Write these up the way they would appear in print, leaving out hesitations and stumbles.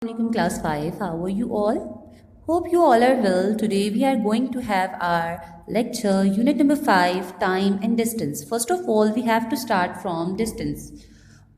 Assalamualaikum class 5. How are you all? Hope you all are well. Today we are going to have our lecture unit number 5, time and distance. First of all, we have to start from distance.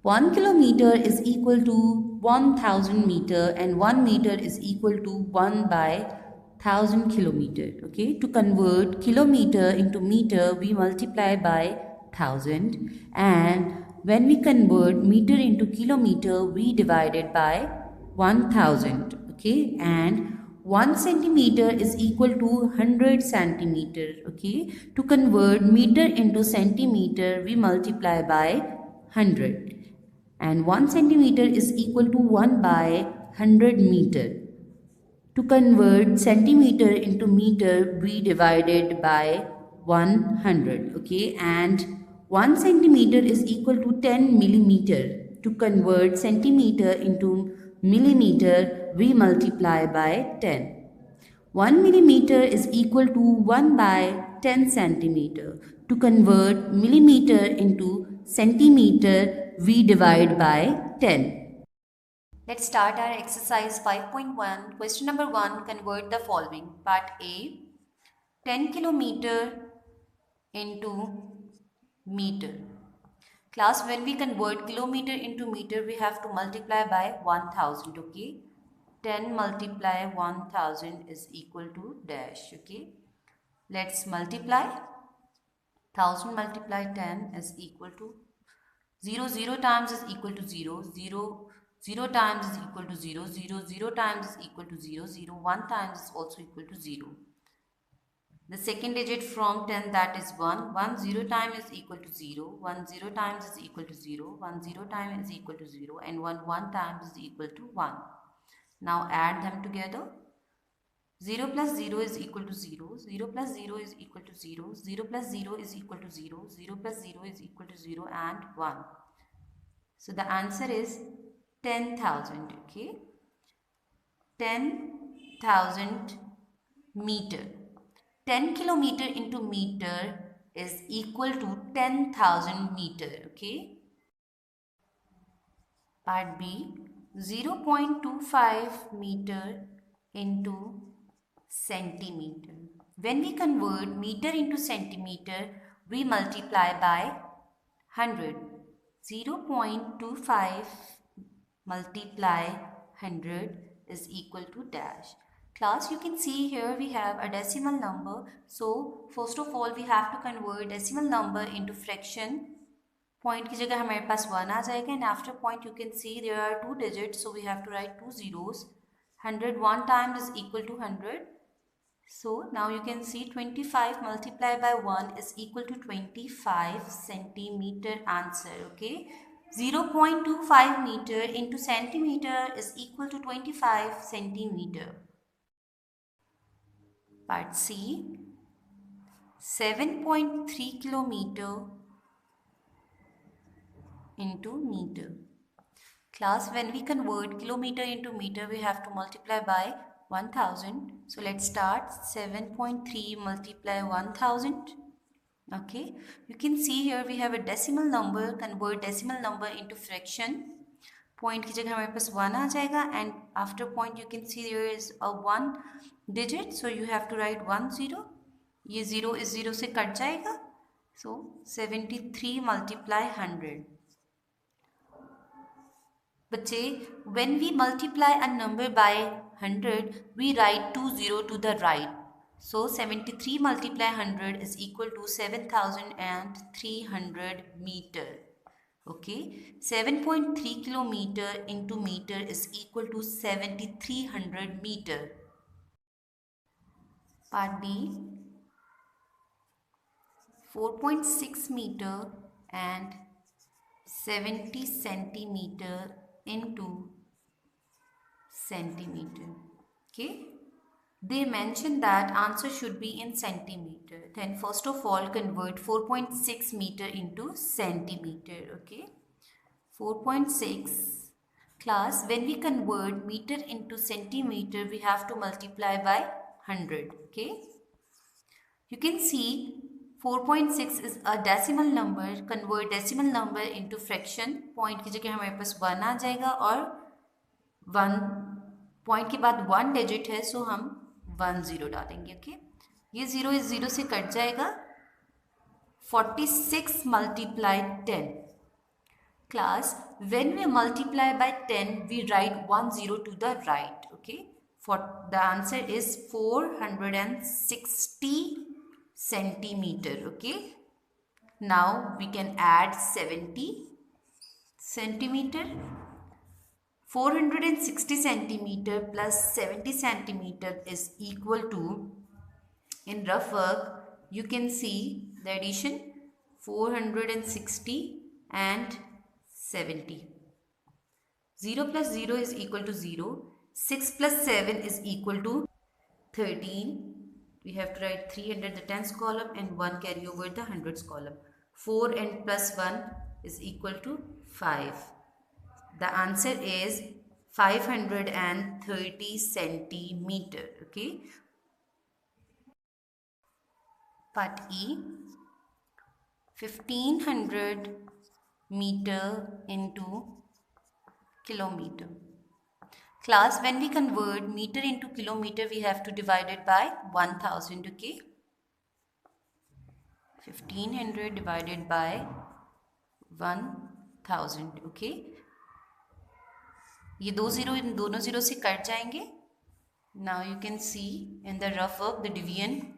1 kilometer is equal to 1000 meter and 1 meter is equal to 1 by 1000 kilometer. Okay, to convert kilometer into meter, we multiply by 1000, and when we convert meter into kilometer, we divide it by 1000. Okay, and 1 centimeter is equal to 100 centimeter. Okay, to convert meter into centimeter, we multiply by 100, and 1 centimeter is equal to 1 by 100 meter. To convert centimeter into meter, we divided by 100. Okay, and 1 centimeter is equal to 10 millimeter. To convert centimeter into millimeter, we multiply by 10. 1 millimeter is equal to 1 by 10 centimeter. To convert millimeter into centimeter, we divide by 10. Let's start our exercise 5.1. Question number 1. Convert the following. Part A. 10 kilometer into meter. Class, when we convert kilometer into meter, we have to multiply by 1000. Okay. 10 multiply 1000 is equal to dash. Okay. Let's multiply. 1000 multiply 10 is equal to 0. 0 times is equal to 0. 0. 0 times is equal to 0. 0. 0 times is equal to 0. 0. 1 times is also equal to 0. The second digit from 10, that is 1. 1 0 times is equal to 0. 1 0 times is equal to 0. 1 0 times is equal to 0. And 1 1 times is equal to 1. Now add them together. 0 plus 0 is equal to 0. 0 plus 0 is equal to 0. 0 plus 0 is equal to 0. 0 plus 0 is equal to 0 and 1. So the answer is 10,000. Okay. 10,000 meter. 10 kilometer into meter is equal to 10,000 meter. Okay. Part B. 0.25 meter into centimeter. When we convert meter into centimeter, we multiply by 100. 0.25 multiply 100 is equal to dash. Class, you can see here we have a decimal number. So first of all, we have to convert decimal number into fraction. Point की जगह हमारे पास 1 आ जाएगा, and after point you can see there are 2 digits, so we have to write 2 zeros. 100 1 times is equal to 100. So now you can see 25 multiplied by 1 is equal to 25 centimeter answer. Okay, 0.25 meter into centimeter is equal to 25 centimeter. Part C. 7.3 kilometer into meter. Class, when we convert kilometer into meter, we have to multiply by 1000. So let's start. 7.3 multiply 1000. Okay, you can see here we have a decimal number. Convert decimal number into fraction. Point की जगह हमारे पास 1 आ जाएगा, and after point you can see there is a 1 digit, so you have to write 1 0. ये 0 इस 0 से cut जाएगा, so 73 multiply 100. बच्चे, when we multiply a number by 100, we write 20 to the right. So 73 multiply 100 is equal to 7,300 meter. Okay, 7.3 kilometer into meter is equal to 7,300 meter. Part B. 4.6 meter and 70 centimeter into centimeter. Okay, they mentioned that answer should be in centimeter. Then first of all, convert 4.6 meter into centimeter. Okay, 4.6. Class, when we convert meter into centimeter, we have to multiply by 100. Okay, you can see 4.6 is a decimal number. Convert decimal number into fraction. Point की जगह हमारे पास 1 आ जाएगा और 1 point के बाद 1 digit है, सो हम 1 0 डालेंगे. ओके, ये 0 इस 0 से कट जाएगा. 46 multiplied 10. Class, when we multiply by 10, we write 1 0 to the right. Okay, for the answer is 460 centimeter. Okay, now we can add 70 centimeter. 460 centimeter plus 70 centimeter is equal to, in rough work you can see the addition, 460 and 70. 0 plus 0 is equal to 0. 6 plus 7 is equal to 13. We have to write 3 under the tens column and 1 carry over the hundreds column. 4 and plus 1 is equal to 5. The answer is 530 centimeter. Okay. Part E, 1500 meter into kilometer. Class, when we convert meter into kilometer, we have to divide it by 1000. Okay, 1500 divided by 1000. Okay, ये दो zero in दोनों zero से cut जाएंगे. Now you can see in the rough work the division.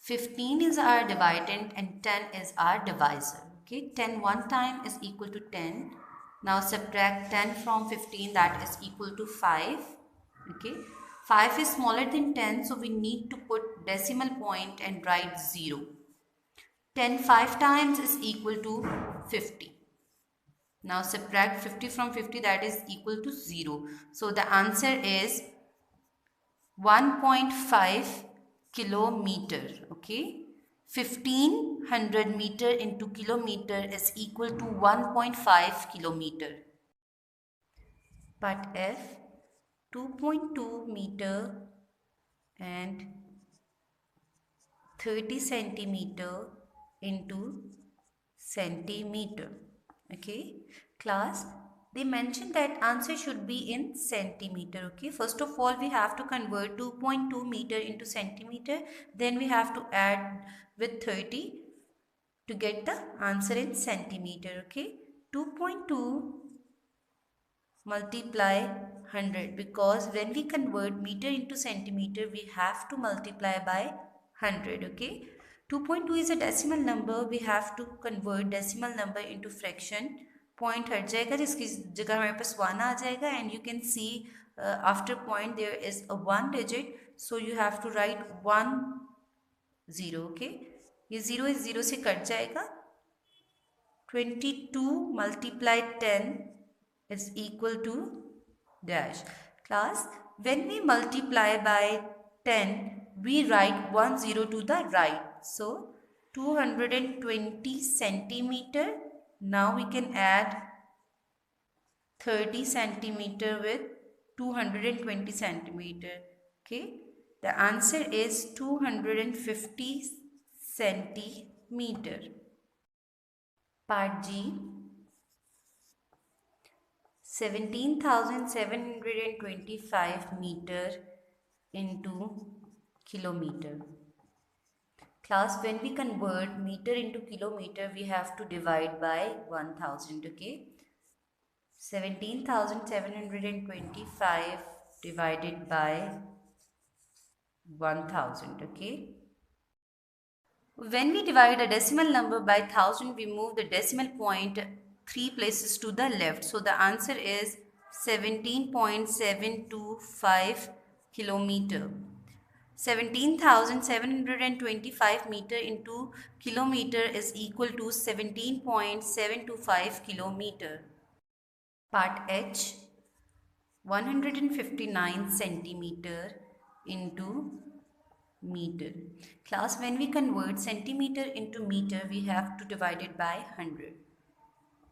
15 is our dividend and 10 is our divisor. Okay, 10 one time is equal to 10. Now subtract 10 from 15, that is equal to 5. Okay, 5 is smaller than 10, so we need to put decimal point and write 0. 10 5 times is equal to 50. Now subtract 50 from 50, that is equal to 0. So the answer is 1.5 kilometer. Okay, 1500 meter into kilometer is equal to 1.5 kilometer. Part F, 2.2 meter and 30 centimeter into centimeter. Okay, class, they mentioned that answer should be in centimeter. Okay, first of all we have to convert 2.2 meter into centimeter, then we have to add with 30 to get the answer in centimeter. Okay, 2.2 multiply 100, because when we convert meter into centimeter we have to multiply by 100. Okay, 2.2 is a decimal number, we have to convert decimal number into fraction. Point हट जाएगा, जिसकी जगह हमारे पास 1 आ जाएगा, and you can see after point there is a 1 digit, so you have to write 1 0. Okay, ये 0 इस 0 से cut जाएगा. 22 multiplied 10 is equal to dash. Class, when we multiply by 10 we write 1 0 to the right, so 220 centimeter. Now we can add 30 centimeter with 220 centimeter. Okay, the answer is 250 centimeter. Part G, 17,725 meter into kilometer. Class, when we convert meter into kilometer we have to divide by 1000. Okay, 17,725 divided by 1000. Okay, when we divide a decimal number by 1000 we move the decimal point 3 places to the left, so the answer is 17.725 kilometer. 17,725 meter into kilometer is equal to 17.725 kilometer. Part H, 159 centimeter into meter. Class, when we convert centimeter into meter we have to divide it by 100.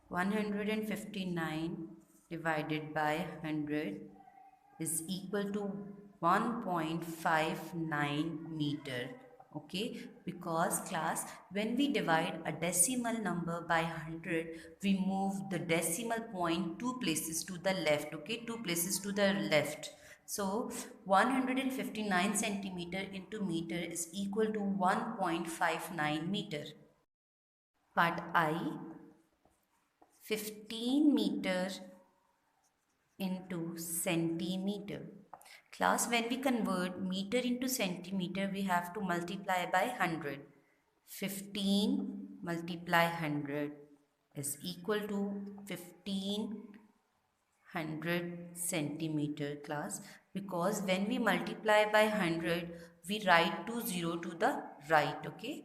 159 divided by 100 is equal to 1.59 meter. Okay, because class, when we divide a decimal number by 100, we move the decimal point two places to the left. Okay, two places to the left. So 159 centimeter into meter is equal to 1.59 meter. Part I, 15 meter into centimeter. Class, when we convert meter into centimeter, we have to multiply by 100. 15 multiply 100 is equal to 1500 centimeter, class, because when we multiply by 100, we write 0 to the right. Okay,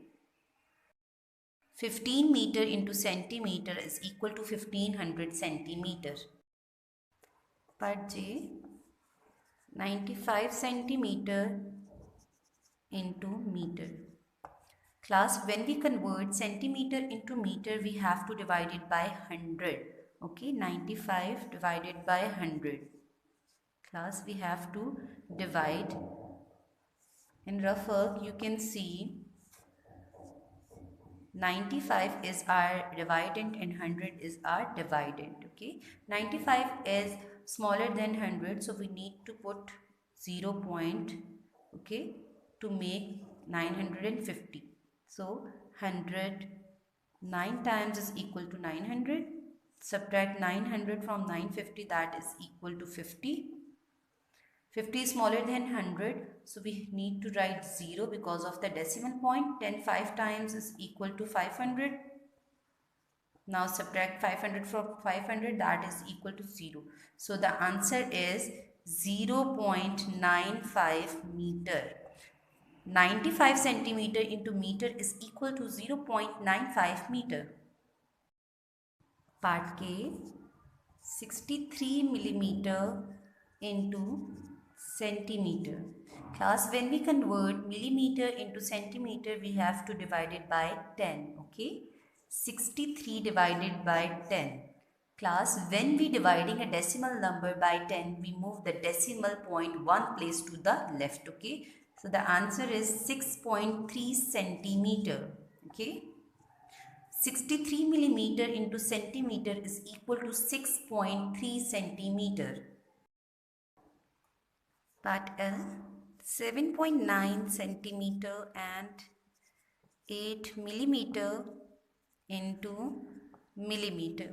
15 meter into centimeter is equal to 1500 centimeter. Part J, 95 centimeter into meter. Class, when we convert centimeter into meter, we have to divide it by 100. Okay, 95 divided by 100. Class, we have to divide. In rough work, you can see 95 is our dividend and 100 is our dividend. Okay, 95 is smaller than 100, so we need to put 0 point, okay, to make 950. So 100, 9 times is equal to 900. Subtract 900 from 950, that is equal to 50. 50 is smaller than 100, so we need to write 0 because of the decimal point. 10 5 times is equal to 500. Now subtract 500 from 500, that is equal to 0. So the answer is 0.95 meter. 95 centimeter into meter is equal to 0.95 meter. Part K, 63 millimeter into centimeter. Class, when we convert millimeter into centimeter, we have to divide it by 10. Okay, 63 divided by 10. Class, when we dividing a decimal number by 10, we move the decimal point one place to the left. Okay, so the answer is 6.3 centimeter. Okay, 63 millimeter into centimeter is equal to 6.3 centimeter. Part L, 7.9 centimeter and 8 millimeter into millimeter.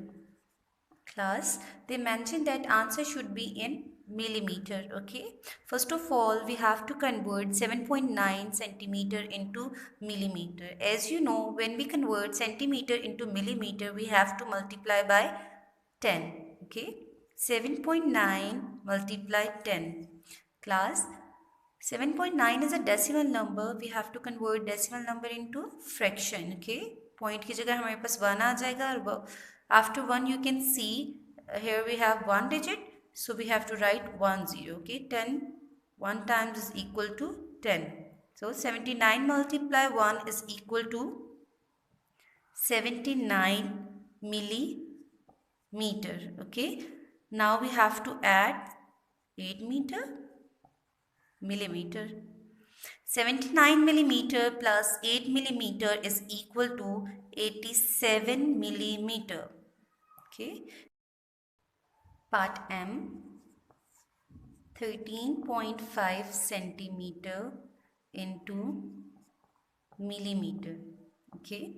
Class, they mentioned that answer should be in millimeter. Okay, first of all, we have to convert 7.9 centimeter into millimeter. As you know, when we convert centimeter into millimeter, we have to multiply by 10. Okay, 7.9 multiply 10. Class, 7.9 is a decimal number. We have to convert decimal number into fraction. Okay, point की जगह हमारे पास 1 आ जाएगा और after 1 you can see here we have one digit, so we have to write 1 0. Okay, 10 1 times is equal to 10. So 79 multiply 1 is equal to 79 millimeter. Okay, now we have to add 8 millimeter. 79 millimeter plus 8 millimeter is equal to 87 millimeter. Okay. Part M, 13.5 centimeter into millimeter. Okay.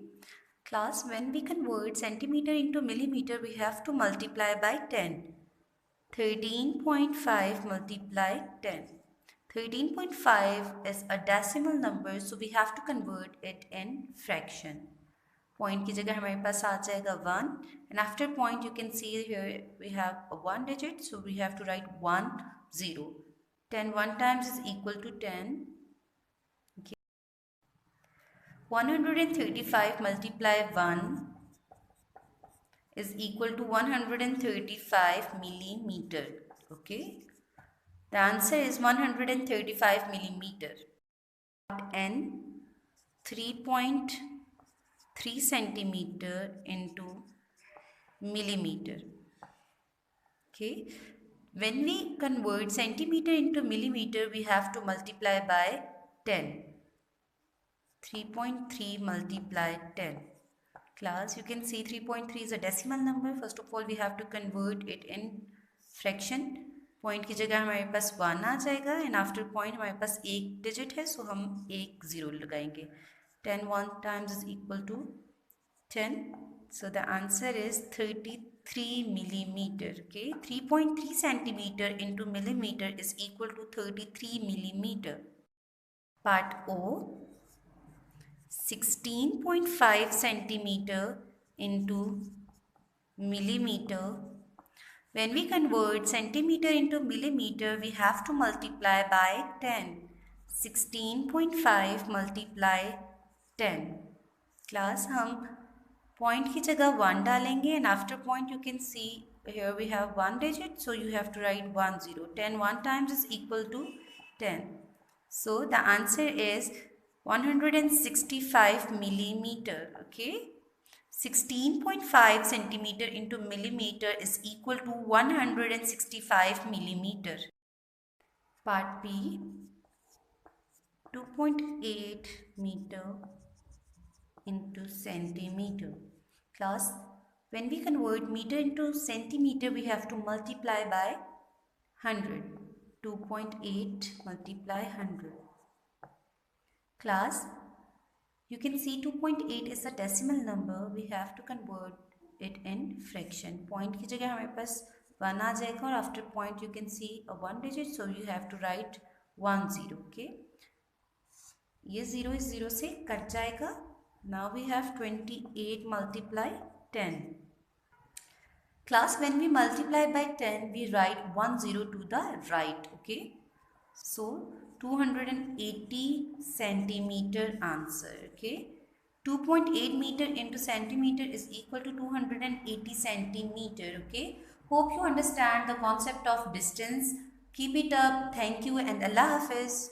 Class, when we convert centimeter into millimeter, we have to multiply by 10. 13.5 multiply 10. 13.5 is a decimal number, so we have to convert it in fraction. Point की जगह हमारे पास आ जाएगा 1, and after point you can see here we have a 1 digit, so we have to write 1 0. 10 1 times is equal to 10. Okay. 135 multiply 1 is equal to 135 millimeter. Okay, the answer is 135 millimeter. N, 3.3 centimeter into millimeter. Okay, when we convert centimeter into millimeter, we have to multiply by 10. 3.3 multiply 10. Class, you can see 3.3 is a decimal number. First of all, we have to convert it in fraction. Point की जगह हमारे पास 1 आ जाएगा and after point हमारे पास एक digit है, सो हम एक zero लगाएंगे. 10 1 times is equal to 10. So the answer is 33 millimeter. Okay, 3.3 centimeter into millimeter is equal to 33 millimeter. Part O, 16.5 centimeter into millimeter. When we convert centimeter into millimeter, we have to multiply by 10. 16.5 multiply 10. Class, हम point की जगह 1 डालेंगे and after point you can see here we have one digit, so you have to write 1 0. 10 1 times is equal to 10. So the answer is 165 millimeter. Okay, 16.5 centimeter into millimeter is equal to 165 millimeter. Part B, 2.8 meter into centimeter. Class, when we convert meter into centimeter, we have to multiply by 100. 2.8 multiply 100. Class, you can see 2.8 is a decimal number. We have to convert it in fraction. Point की जगह हमारे पास 1 आ जाएगा और after point you can see a one digit, so you have to write 1 0. Okay, ये 0 इस 0 से cut जाएगा. Now we have 28 multiply 10. Class, when we multiply by 10, we write 1 0 to the right. Okay, so 280 centimeter answer. Okay, 2.8 meter into centimeter is equal to 280 centimeter. Okay, hope you understand the concept of distance. Keep it up. Thank you and Allah Hafiz.